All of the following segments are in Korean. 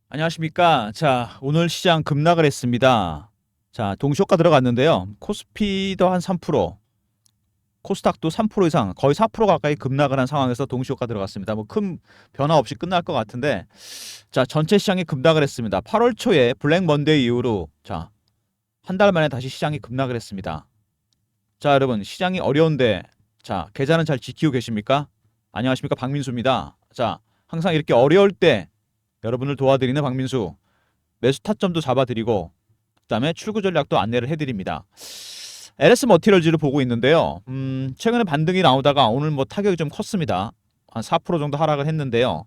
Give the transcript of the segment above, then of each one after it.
안녕하십니까. 자, 오늘 시장 급락을 했습니다. 자, 동시효과 들어갔는데요. 코스피도 한 3%, 코스닥도 3% 이상, 거의 4% 가까이 급락을 한 상황에서 동시효과 들어갔습니다. 뭐 큰 변화 없이 끝날 것 같은데, 자, 전체 시장이 급락을 했습니다. 8월 초에 블랙 먼데이 이후로 자, 한 달 만에 다시 시장이 급락을 했습니다. 자, 여러분, 시장이 어려운데, 자, 계좌는 잘 지키고 계십니까? 안녕하십니까. 박민수입니다. 자, 항상 이렇게 어려울 때 여러분을 도와드리는 박민수. 매수 타점도 잡아드리고 그다음에 출구 전략도 안내를 해드립니다. LS 머티리얼즈를 보고 있는데요. 최근에 반등이 나오다가 오늘 뭐 타격이 좀 컸습니다. 한 4% 정도 하락을 했는데요.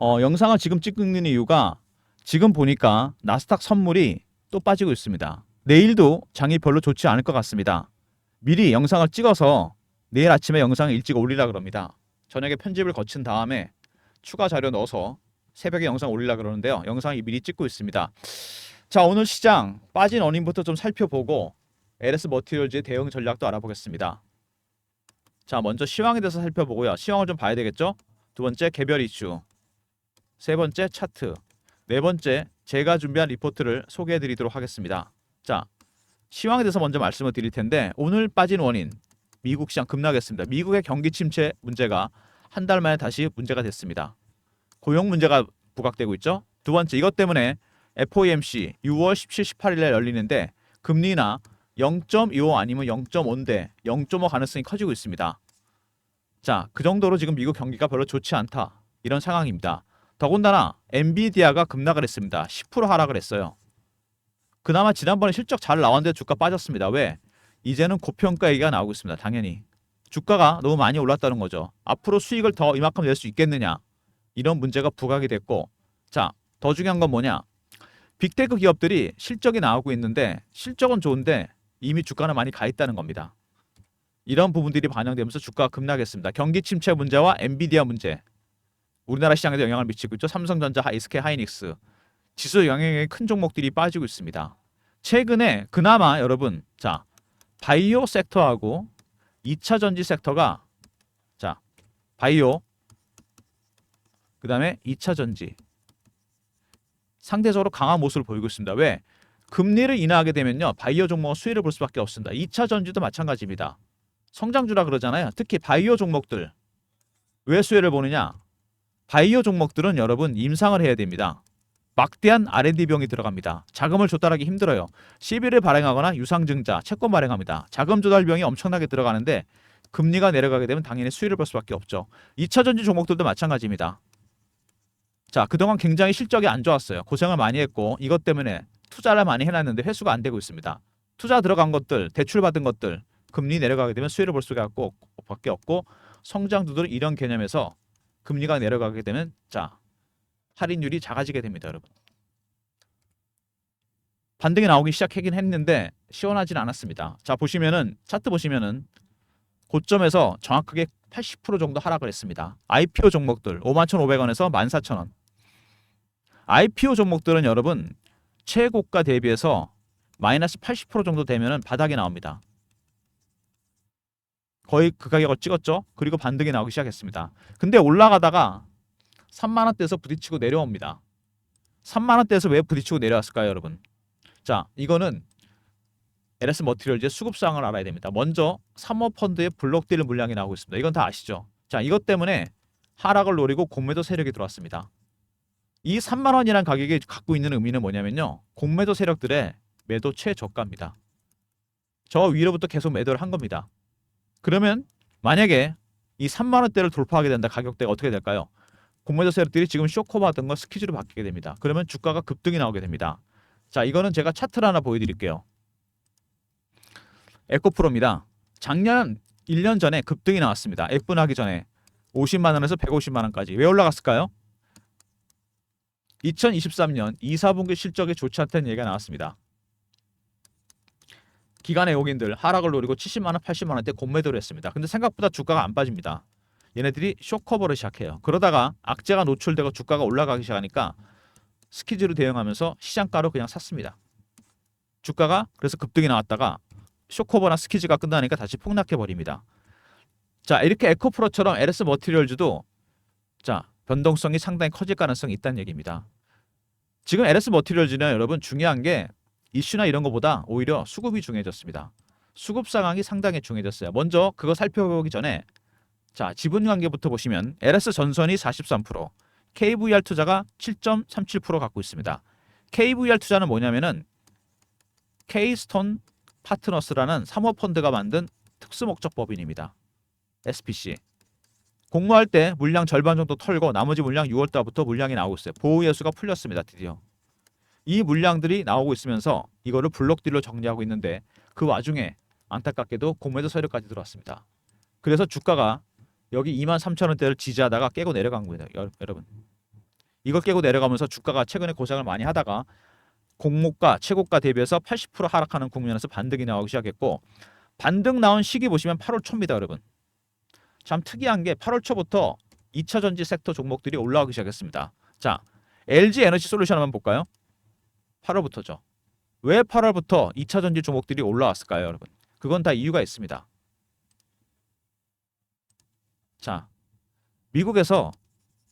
영상을 지금 찍는 이유가 지금 보니까 나스닥 선물이 또 빠지고 있습니다. 내일도 장이 별로 좋지 않을 것 같습니다. 미리 영상을 찍어서 내일 아침에 영상을 일찍 올리라 그럽니다. 저녁에 편집을 거친 다음에 추가 자료 넣어서 새벽에 영상 올리려 그러는데요. 영상이 미리 찍고 있습니다. 자, 오늘 시장 빠진 원인부터 좀 살펴보고 LS 머티리얼즈의 대응 전략도 알아보겠습니다. 자, 먼저 시황에 대해서 살펴보고요. 시황을 좀 봐야 되겠죠? 두 번째 개별 이슈, 세 번째 차트, 네 번째 제가 준비한 리포트를 소개해 드리도록 하겠습니다. 자, 시황에 대해서 먼저 말씀을 드릴 텐데 오늘 빠진 원인 미국 시장 급락했습니다. 미국의 경기 침체 문제가 한 달 만에 다시 문제가 됐습니다. 고용 문제가 부각되고 있죠. 두 번째 이것 때문에 FOMC 6월 17, 18일에 열리는데 금리나 0.25 아니면 0.5인데 0.5 가능성이 커지고 있습니다. 자, 그 정도로 지금 미국 경기가 별로 좋지 않다. 이런 상황입니다. 더군다나 엔비디아가 급락을 했습니다. 10% 하락을 했어요. 그나마 지난번에 실적 잘 나왔는데 주가 빠졌습니다. 왜? 이제는 고평가 얘기가 나오고 있습니다. 당연히. 주가가 너무 많이 올랐다는 거죠. 앞으로 수익을 더 이만큼 낼 수 있겠느냐. 이런 문제가 부각이 됐고, 자, 더 중요한 건 뭐냐? 빅테크 기업들이 실적이 나오고 있는데 실적은 좋은데 이미 주가는 많이 가 있다는 겁니다. 이런 부분들이 반영되면서 주가가 급락했습니다. 경기 침체 문제와 엔비디아 문제, 우리나라 시장에도 영향을 미치고 있죠. 삼성전자, SK 하이닉스, 지수 영향의 큰 종목들이 빠지고 있습니다. 최근에 그나마 여러분, 자, 바이오 섹터하고 2차 전지 섹터가, 자, 바이오, 그 다음에 2차 전지 상대적으로 강한 모습을 보이고 있습니다. 왜? 금리를 인하하게 되면요, 바이오 종목은 수혜를 볼 수밖에 없습니다. 2차 전지도 마찬가지입니다. 성장주라 그러잖아요. 특히 바이오 종목들 왜 수혜를 보느냐? 바이오 종목들은 여러분 임상을 해야 됩니다. 막대한 R&D 비용이 들어갑니다. 자금을 조달하기 힘들어요. 시비를 발행하거나 유상증자, 채권 발행합니다. 자금 조달 비용이 엄청나게 들어가는데 금리가 내려가게 되면 당연히 수혜를 볼 수밖에 없죠. 2차 전지 종목들도 마찬가지입니다. 자, 그동안 굉장히 실적이 안 좋았어요. 고생을 많이 했고 이것 때문에 투자를 많이 해놨는데 회수가 안 되고 있습니다. 투자 들어간 것들, 대출 받은 것들, 금리 내려가게 되면 수혜를 볼 수밖에 없고 성장주들 이런 개념에서 금리가 내려가게 되면 자, 할인율이 작아지게 됩니다, 여러분. 반등이 나오기 시작하긴 했는데 시원하진 않았습니다. 자, 보시면은 차트 보시면은 고점에서 정확하게 80% 정도 하락을 했습니다. IPO 종목들 51,500원에서 14,000원. IPO 종목들은 여러분 최고가 대비해서 마이너스 80% 정도 되면은 바닥이 나옵니다. 거의 그 가격을 찍었죠. 그리고 반등이 나오기 시작했습니다. 근데 올라가다가 3만 원대에서 부딪히고 내려옵니다. 3만 원대에서 왜 부딪히고 내려왔을까요, 여러분? 자, 이거는 LS 머티리얼즈의 수급 사항을 알아야 됩니다. 먼저 사모펀드의 블록딜 물량이 나오고 있습니다. 이건 다 아시죠? 자, 이것 때문에 하락을 노리고 공매도 세력이 들어왔습니다. 이 3만 원이라는 가격이 갖고 있는 의미는 뭐냐면요, 공매도 세력들의 매도 최저가입니다. 저 위로부터 계속 매도를 한 겁니다. 그러면 만약에 이 3만 원대를 돌파하게 된다, 가격대가 어떻게 될까요? 공매도 세력들이 지금 쇼커버 하던 거 스키즈로 바뀌게 됩니다. 그러면 주가가 급등이 나오게 됩니다. 자, 이거는 제가 차트를 하나 보여드릴게요. 에코프로입니다. 작년 1년 전에 급등이 나왔습니다. F분하기 전에 50만 원에서 150만 원까지. 왜 올라갔을까요? 2023년 2, 4분기 실적이 좋지 않다는 얘기가 나왔습니다. 기관의 외국인들 하락을 노리고 70만 원, 80만 원대 공매도를 했습니다. 근데 생각보다 주가가 안 빠집니다. 얘네들이 쇼커버를 시작해요. 그러다가 악재가 노출되고 주가가 올라가기 시작하니까 스키즈로 대응하면서 시장가로 그냥 샀습니다. 주가가 그래서 급등이 나왔다가 쇼커버나 스키즈가 끝나니까 다시 폭락해버립니다. 자, 이렇게 에코프로처럼 LS 머티리얼즈도 자, 변동성이 상당히 커질 가능성이 있다는 얘기입니다. 지금 LS 머티리얼즈는 여러분 중요한 게 이슈나 이런 거보다 오히려 수급이 중요해졌습니다. 수급 상황이 상당히 중요해졌어요. 먼저 그거 살펴보기 전에 자, 지분 관계부터 보시면 LS 전선이 43%, KVR 투자가 7.37% 갖고 있습니다. KVR 투자는 뭐냐면은 Keystone 파트너스라는 사모펀드가 만든 특수목적 법인입니다. SPC. 공모할 때 물량 절반 정도 털고 나머지 물량 6월 달부터 물량이 나오고 있어요. 보호 예수가 풀렸습니다. 드디어. 이 물량들이 나오고 있으면서 이거를 블록딜로 정리하고 있는데 그 와중에 안타깝게도 공매도 서류까지 들어왔습니다. 그래서 주가가 여기 23,000원대를 지지하다가 깨고 내려간 거예요. 여러분. 이걸 깨고 내려가면서 주가가 최근에 고생을 많이 하다가 공모가 최고가 대비해서 80% 하락하는 국면에서 반등이 나오기 시작했고 반등 나온 시기 보시면 8월 초입니다. 여러분. 참 특이한 게 8월 초부터 2차 전지 섹터 종목들이 올라오기 시작했습니다. 자, LG 에너지 솔루션 한번 볼까요? 8월부터죠. 왜 8월부터 2차 전지 종목들이 올라왔을까요, 여러분? 그건 다 이유가 있습니다. 자, 미국에서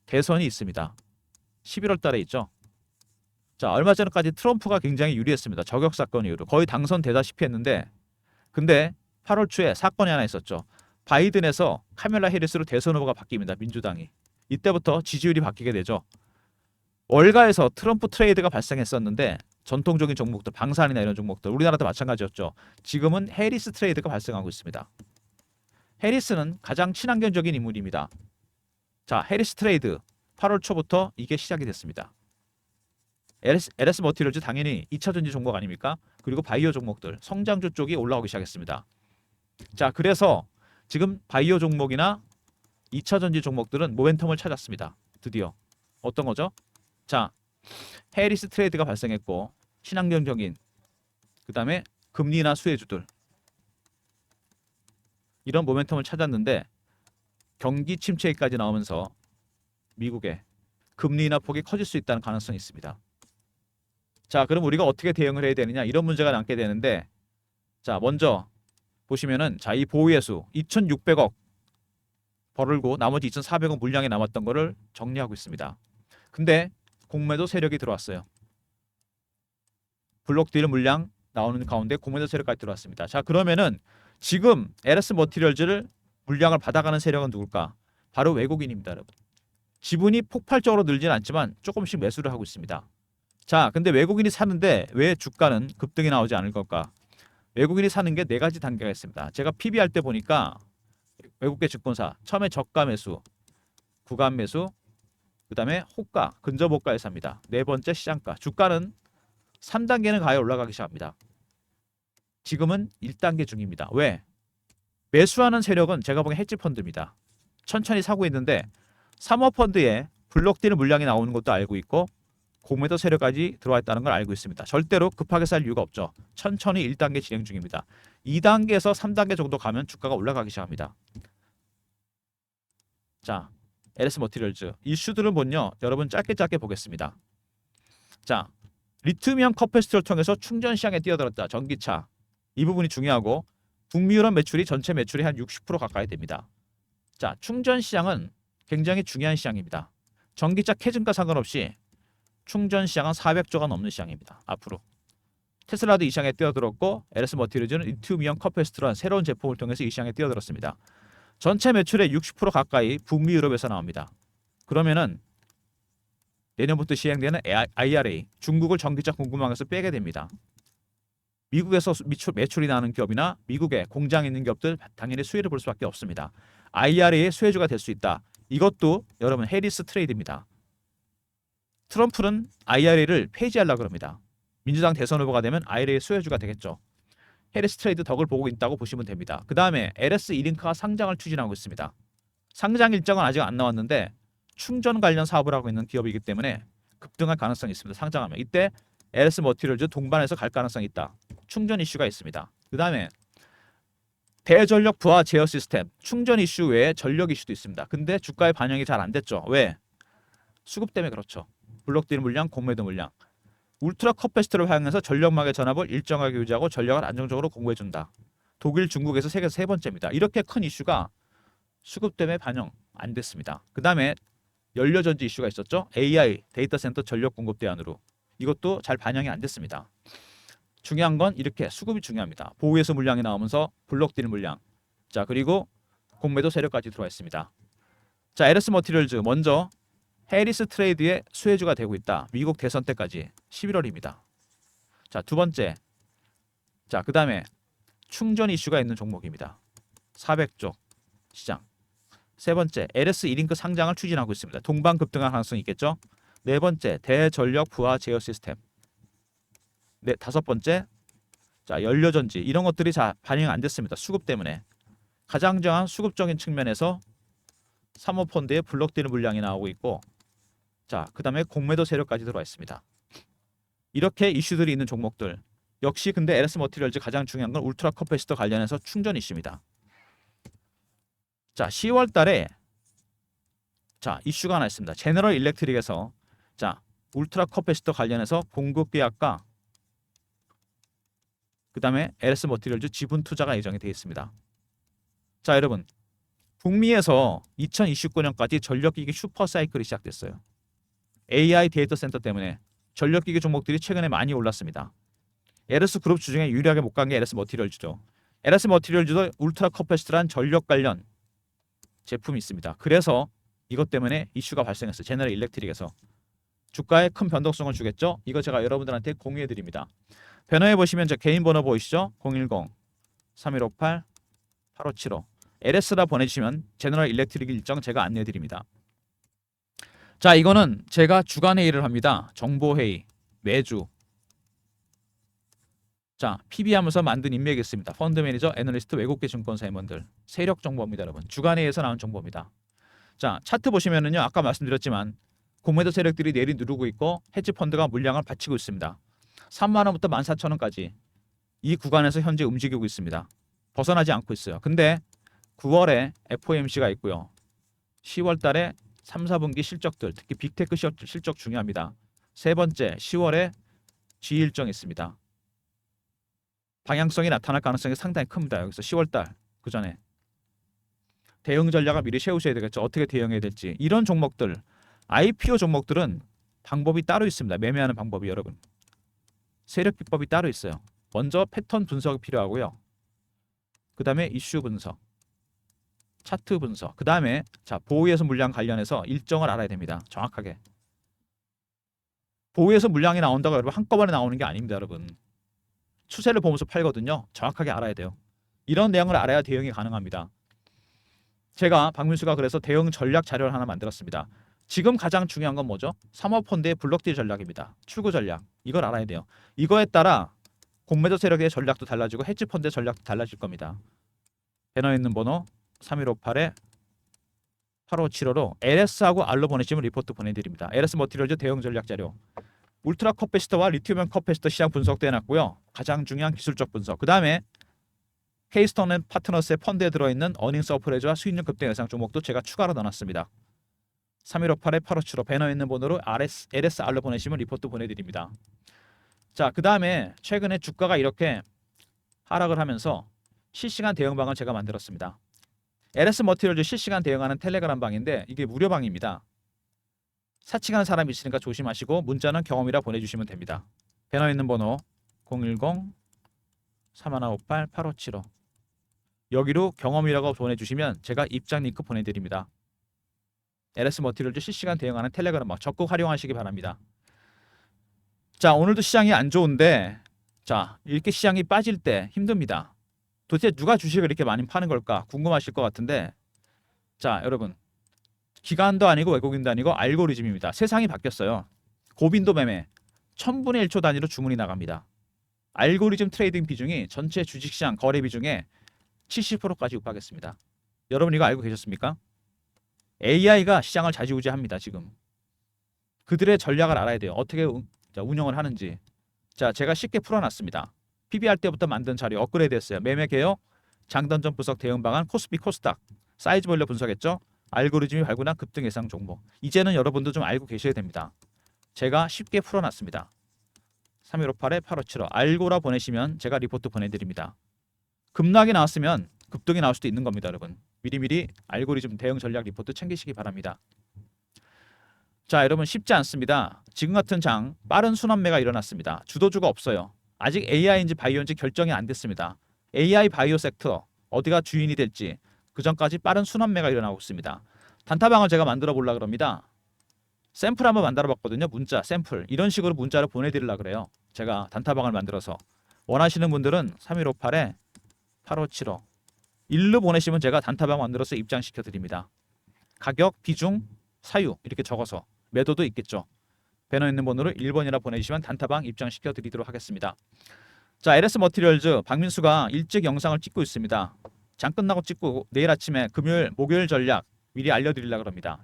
대선이 있습니다. 11월 달에 있죠. 자, 얼마 전까지 트럼프가 굉장히 유리했습니다. 저격 사건 이후로 거의 당선되다시피 했는데 근데 8월 초에 사건이 하나 있었죠. 바이든에서 카멜라 해리스로 대선 후보가 바뀝니다. 민주당이. 이때부터 지지율이 바뀌게 되죠. 월가에서 트럼프 트레이드가 발생했었는데 전통적인 종목들, 방산이나 이런 종목들, 우리나라도 마찬가지였죠. 지금은 해리스 트레이드가 발생하고 있습니다. 해리스는 가장 친환경적인 인물입니다. 자, 해리스 트레이드 8월 초부터 이게 시작이 됐습니다. LS 머티리얼즈 당연히 2차 전지 종목 아닙니까? 그리고 바이오 종목들, 성장주 쪽이 올라오기 시작했습니다. 자, 그래서 지금 바이오 종목이나 2차 전지 종목들은 모멘텀을 찾았습니다. 드디어. 어떤 거죠? 자, 해리스 트레이드가 발생했고 친환경적인 그다음에 금리나 수혜주들 이런 모멘텀을 찾았는데 경기 침체까지 나오면서 미국의 금리 인하폭이 커질 수 있다는 가능성이 있습니다. 자, 그럼 우리가 어떻게 대응을 해야 되느냐 이런 문제가 남게 되는데 자, 먼저 보시면은 자, 이 보유예수 2,600억 벌고 나머지 2,400억 물량이 남았던 거를 정리하고 있습니다. 근데 공매도 세력이 들어왔어요. 블록딜 물량 나오는 가운데 공매도 세력까지 들어왔습니다. 자, 그러면은 지금 LS 머티리얼즈를 물량을 받아가는 세력은 누굴까? 바로 외국인입니다, 여러분. 지분이 폭발적으로 늘진 않지만 조금씩 매수를 하고 있습니다. 자, 근데 외국인이 사는데 왜 주가는 급등이 나오지 않을 걸까? 외국인이 사는 게 네 가지 단계가 있습니다. 제가 PB 할 때 보니까 외국계 증권사 처음에 저가 매수, 구간 매수, 그다음에 호가, 근접 호가에 삽니다. 네 번째 시장가. 주가는 3단계는 가야 올라가기 시작합니다. 지금은 1단계 중입니다. 왜? 매수하는 세력은 제가 보기엔 헤지 펀드입니다. 천천히 사고 있는데 사모펀드에 블록되는 물량이 나오는 것도 알고 있고 공매도 세력까지 들어와 있다는 걸 알고 있습니다. 절대로 급하게 살 이유가 없죠. 천천히 1단계 진행 중입니다. 2단계에서 3단계 정도 가면 주가가 올라가기 시작합니다. 자, LS 머티리얼즈 이슈들은 뭐냐? 여러분 짧게 보겠습니다. 자, 리튬이온 커패시터를 통해서 충전 시장에 뛰어들었다. 전기차. 이 부분이 중요하고 북미 유럽 매출이 전체 매출의 한 60% 가까이 됩니다. 자, 충전 시장은 굉장히 중요한 시장입니다. 전기차 캐즘과 상관없이 충전 시장은 400조가 넘는 시장입니다. 앞으로. 테슬라도 이 시장에 뛰어들었고 LS 머티리얼즈는 리튬이온 커패시터라는 새로운 제품을 통해서 이 시장에 뛰어들었습니다. 전체 매출의 60% 가까이 북미 유럽에서 나옵니다. 그러면은 내년부터 시행되는 IRA, 중국을 전기차 공급망에서 빼게 됩니다. 미국에서 매출이 나는 기업이나 미국에 공장이 있는 기업들 당연히 수혜를 볼 수밖에 없습니다. IRA의 수혜주가 될 수 있다. 이것도 여러분 해리스 트레이드입니다. 트럼프는 IRA를 폐지하려고 합니다. 민주당 대선 후보가 되면 IRA 수혜주가 되겠죠. 해리스 트레이드 덕을 보고 있다고 보시면 됩니다. 그 다음에 LS 이링크가 상장을 추진하고 있습니다. 상장 일정은 아직 안 나왔는데 충전 관련 사업을 하고 있는 기업이기 때문에 급등할 가능성이 있습니다. 상장하면. 이때 LS 머티리얼즈 동반해서 갈 가능성이 있다. 충전 이슈가 있습니다. 그 다음에 대전력 부하 제어 시스템, 충전 이슈 외에 전력 이슈도 있습니다. 근데 주가에 반영이 잘 안 됐죠. 왜? 수급 때문에 그렇죠. 블록딜 물량, 공매도 물량. 울트라 커패시터를 활용해서 전력망의 전압을 일정하게 유지하고 전력을 안정적으로 공급해준다. 독일, 중국에서 세계에서 세 번째입니다. 이렇게 큰 이슈가 수급 때문에 반영 안 됐습니다. 그 다음에 연료전지 이슈가 있었죠. AI, 데이터 센터 전력 공급 대안으로. 이것도 잘 반영이 안 됐습니다. 중요한 건 이렇게 수급이 중요합니다. 보호예수 물량이 나오면서 블록딜 물량. 자, 그리고 공매도 세력까지 들어와 있습니다. 자, LS 머티리얼즈 먼저 해리스 트레이드의 수혜주가 되고 있다. 미국 대선 때까지 11월입니다. 자, 두 번째. 자, 그다음에 충전 이슈가 있는 종목입니다. 400쪽 시장. 세 번째, LS 이링크 상장을 추진하고 있습니다. 동반 급등할 가능성이 있겠죠. 네 번째, 대전력 부하 제어 시스템. 네, 다섯 번째, 자, 연료전지 이런 것들이 잘 반영이 안 됐습니다. 수급 때문에. 가장 중요한 수급적인 측면에서 사모펀드의 블록되는 물량이 나오고 있고, 자, 그다음에 공매도 세력까지 들어와 있습니다. 이렇게 이슈들이 있는 종목들. 역시 근데 LS 머티리얼즈 가장 중요한 건 울트라 커패시터 관련해서 충전 이슈입니다. 자, 10월 달에 자, 이슈가 하나 있습니다. 제너럴 일렉트릭에서 자, 울트라 커패시터 관련해서 공급 계약과 그다음에 LS 머티리얼즈 지분 투자가 예정이 되어 있습니다. 자, 여러분. 북미에서 2029년까지 전력기기 슈퍼 사이클이 시작됐어요. AI 데이터 센터 때문에 전력기기 종목들이 최근에 많이 올랐습니다. LS 그룹 주중에 유리하게 못 간 게 LS 머티리얼즈죠. LS 머티리얼즈도 울트라 커패시터란 전력 관련 제품이 있습니다. 그래서 이것 때문에 이슈가 발생했어요. 제너럴 일렉트릭에서. 주가에 큰 변동성을 주겠죠. 이거 제가 여러분들한테 공유해 드립니다. 배너에 보시면 제 개인 번호 보이시죠? 010-3158-8575 LS라 보내주시면 제너럴 일렉트릭 일정 제가 안내해 드립니다. 자, 이거는 제가 주간 회의를 합니다. 정보회의 매주. 자, PB하면서 만든 인맥이 있습니다. 펀드 매니저, 애널리스트, 외국계 증권사 임원들. 세력 정보입니다, 여러분. 주간회의에서 나온 정보입니다. 자, 차트 보시면은요. 아까 말씀드렸지만 공매도 세력들이 내리 누르고 있고 헤지 펀드가 물량을 받치고 있습니다. 3만 원부터 14,000원까지 이 구간에서 현재 움직이고 있습니다. 벗어나지 않고 있어요. 근데 9월에 FOMC가 있고요. 10월 달에 3, 4분기 실적들, 특히 빅테크 실적 중요합니다. 세 번째, 10월에 G 일정이 있습니다. 방향성이 나타날 가능성이 상당히 큽니다. 여기서 10월 달 그 전에 대응 전략을 미리 세우셔야 되겠죠. 어떻게 대응해야 될지. 이런 종목들, IPO 종목들은 방법이 따로 있습니다. 매매하는 방법이 여러분. 세력 비법이 따로 있어요. 먼저 패턴 분석이 필요하고요. 그 다음에 이슈 분석, 차트 분석. 그 다음에 자, 보호예수 물량 관련해서 일정을 알아야 됩니다. 정확하게. 보호예수 물량이 나온다고 여러분 한꺼번에 나오는 게 아닙니다. 여러분. 추세를 보면서 팔거든요. 정확하게 알아야 돼요. 이런 내용을 알아야 대응이 가능합니다. 제가 박민수가 그래서 대응 전략 자료를 하나 만들었습니다. 지금 가장 중요한 건 뭐죠? 사모펀드의 블록딜 전략입니다. 출구 전략. 이걸 알아야 돼요. 이거에 따라 공매도 세력의 전략도 달라지고 헤지펀드의 전략도 달라질 겁니다. 배너에 있는 번호 3158-8575로 LS하고 R로 보내시면 리포트 보내드립니다. LS 머티리얼즈 대응 전략 자료. 울트라 커패시터와 리튬이온 커패시터 시장 분석도 해놨고요. 가장 중요한 기술적 분석. 그 다음에 케이스톤 앤 파트너스의 펀드에 들어있는 어닝 서프라이즈와 수익률 급등 예상 종목도 제가 추가로 넣어놨습니다. 3158-8575 배너에 있는 번호로 LSR로 보내시면 리포트 보내드립니다. 자, 그 다음에 최근에 주가가 이렇게 하락을 하면서 실시간 대응방을 제가 만들었습니다. LS 머티리얼즈 실시간 대응하는 텔레그램 방인데 이게 무료방입니다. 사칭하는 사람이 있으니까 조심하시고 문자는 경험이라 보내주시면 됩니다. 배너에 있는 번호 010-3158-8575 여기로 경험이라고 보내주시면 제가 입장 링크 보내드립니다. LS 머티리얼즈 실시간 대응하는 텔레그램 방 적극 활용하시기 바랍니다. 자, 오늘도 시장이 안 좋은데 자, 이렇게 시장이 빠질 때 힘듭니다. 도대체 누가 주식을 이렇게 많이 파는 걸까 궁금하실 것 같은데 자, 여러분 기관도 아니고 외국인도 아니고 알고리즘입니다. 세상이 바뀌었어요. 고빈도 매매 1000분의 1초 단위로 주문이 나갑니다. 알고리즘 트레이딩 비중이 전체 주식시장 거래 비중의 70%까지 육박했습니다. 여러분 이거 알고 계셨습니까? AI가 시장을 좌지우지합니다. 지금 그들의 전략을 알아야 돼요. 어떻게 운영을 하는지. 자, 제가 쉽게 풀어놨습니다. PBR 때부터 만든 자료 업그레이드 했어요. 매매 개요, 장단점 분석 대응 방안, 코스피 코스닥, 사이즈 벌려 분석했죠. 알고리즘이 발굴한 급등 예상 종목. 이제는 여러분도 좀 알고 계셔야 됩니다. 제가 쉽게 풀어놨습니다. 3158-8575 알고라 보내시면 제가 리포트 보내드립니다. 급락이 나왔으면 급등이 나올 수도 있는 겁니다. 여러분 미리미리 알고리즘 대응 전략 리포트 챙기시기 바랍니다. 자, 여러분 쉽지 않습니다. 지금 같은 장 빠른 순환매가 일어났습니다. 주도주가 없어요. 아직 AI인지 바이오인지 결정이 안 됐습니다. AI 바이오 섹터 어디가 주인이 될지 그 전까지 빠른 순환매가 일어나고 있습니다. 단타방을 제가 만들어 보려고 합니다. 샘플 한번 만들어 봤거든요. 문자 샘플 이런 식으로 문자를 보내드리려고 그래요. 제가 단타방을 만들어서 원하시는 분들은 3158에 8575 일로 보내시면 제가 단타방 만들어서 입장시켜 드립니다. 가격, 비중, 사유 이렇게 적어서 매도도 있겠죠. 배너 있는 번호를 1번이라 보내주시면 단타방 입장시켜 드리도록 하겠습니다. 자, LS 머티리얼즈 박민수가 일찍 영상을 찍고 있습니다. 장 끝나고 찍고 내일 아침에 금요일, 목요일 전략 미리 알려드리려고 합니다.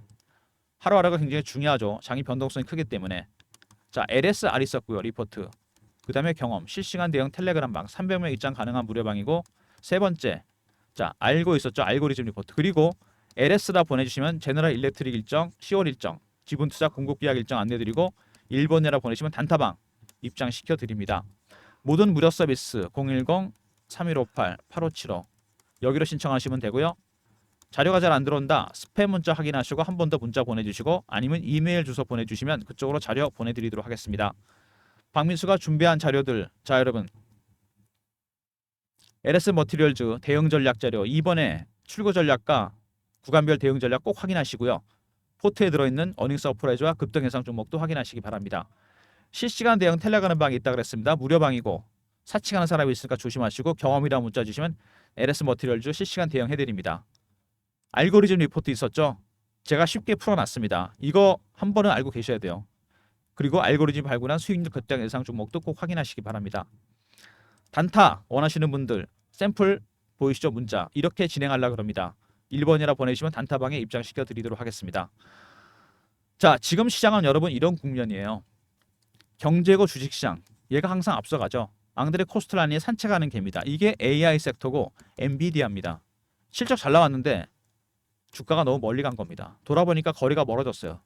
하루하루가 굉장히 중요하죠. 장이 변동성이 크기 때문에. 자, LSR 있었고요. 리포트. 그 다음에 경험, 실시간 대응 텔레그램방 300명 입장 가능한 무료방이고 세 번째, 자 알고 있었죠. 알고리즘 리포트. 그리고 LS라 보내주시면 제너럴 일렉트릭 일정, 10월 일정, 지분투자 공급계약 일정 안내드리고 1번이라 보내시면 단타방 입장시켜 드립니다. 모든 무료 서비스 010-3158-8575 여기로 신청하시면 되고요. 자료가 잘 안 들어온다. 스팸 문자 확인하시고 한 번 더 문자 보내주시고 아니면 이메일 주소 보내주시면 그쪽으로 자료 보내드리도록 하겠습니다. 박민수가 준비한 자료들, 자 여러분 LS 머티리얼즈 대응 전략 자료 2번에 출고 전략과 구간별 대응 전략 꼭 확인하시고요. 포트에 들어있는 어닝 서프라이즈와 급등 예상 종목도 확인하시기 바랍니다. 실시간 대응 텔레그램 방이 있다 그랬습니다. 무료 방이고 사칭하는 사람이 있으니까 조심하시고 경험이라 문자 주시면 LS 머티리얼즈 실시간 대응 해드립니다. 알고리즘 리포트 있었죠? 제가 쉽게 풀어놨습니다. 이거 한 번은 알고 계셔야 돼요. 그리고 알고리즘 발굴한 수익률 급등 예상 종목도 꼭 확인하시기 바랍니다. 단타 원하시는 분들 샘플 보이시죠? 문자 이렇게 진행하려고 합니다. 1번이라 보내시면 단타방에 입장시켜 드리도록 하겠습니다. 자, 지금 시장은 여러분 이런 국면이에요. 경제고 주식시장 얘가 항상 앞서가죠. 앙드레 코스텔라니의 산책하는 개입니다. 이게 AI 섹터고 엔비디아입니다. 실적 잘 나왔는데 주가가 너무 멀리 간 겁니다. 돌아보니까 거리가 멀어졌어요.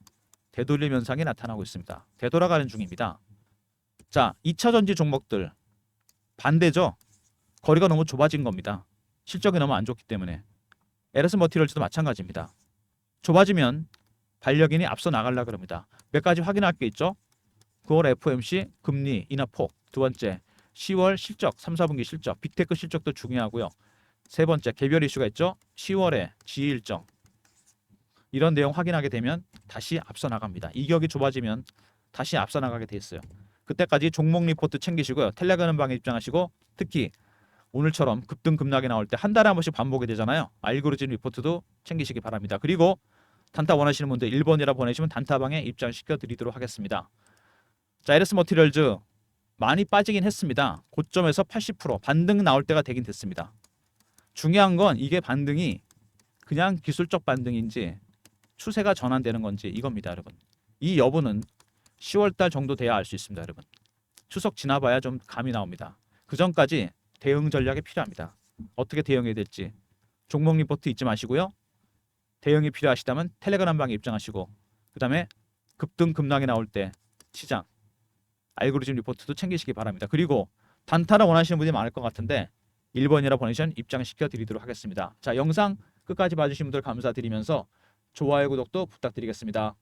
되돌림 현상이 나타나고 있습니다. 되돌아가는 중입니다. 자, 2차 전지 종목들 반대죠. 거리가 너무 좁아진 겁니다. 실적이 너무 안 좋기 때문에. LS 머티리얼즈도 마찬가지입니다. 좁아지면 반려견이 앞서 나가려고 합니다. 몇 가지 확인할 게 있죠. 9월 FOMC 금리 인하 폭, 두 번째 10월 실적 3, 4분기 실적, 빅테크 실적도 중요하고요. 세 번째 개별 이슈가 있죠. 10월에 지휘 일정. 이런 내용 확인하게 되면 다시 앞서 나갑니다. 이격이 좁아지면 다시 앞서 나가게 돼 있어요. 그때까지 종목 리포트 챙기시고요. 텔레그램 방에 입장하시고 특히 오늘처럼 급등 급락이 나올 때 한 달에 한 번씩 반복이 되잖아요. 알고리즘 리포트도 챙기시기 바랍니다. 그리고 단타 원하시는 분들 1번이라 보내시면 단타방에 입장시켜 드리도록 하겠습니다. 자, LS 머티리얼즈 많이 빠지긴 했습니다. 고점에서 80% 반등 나올 때가 되긴 됐습니다. 중요한 건 이게 반등이 그냥 기술적 반등인지 추세가 전환되는 건지 이겁니다, 여러분. 이 여부는 10월달 정도 돼야 알 수 있습니다, 여러분. 추석 지나봐야 좀 감이 나옵니다. 그 전까지 대응 전략이 필요합니다. 어떻게 대응해야 될지 종목 리포트 잊지 마시고요. 대응이 필요하시다면 텔레그램 방에 입장하시고 그 다음에 급등 급락이 나올 때 시장 알고리즘 리포트도 챙기시기 바랍니다. 그리고 단타를 원하시는 분이 많을 것 같은데 1번이라 보내시면 입장시켜 드리도록 하겠습니다. 자, 영상 끝까지 봐주신 분들 감사드리면서 좋아요 구독도 부탁드리겠습니다.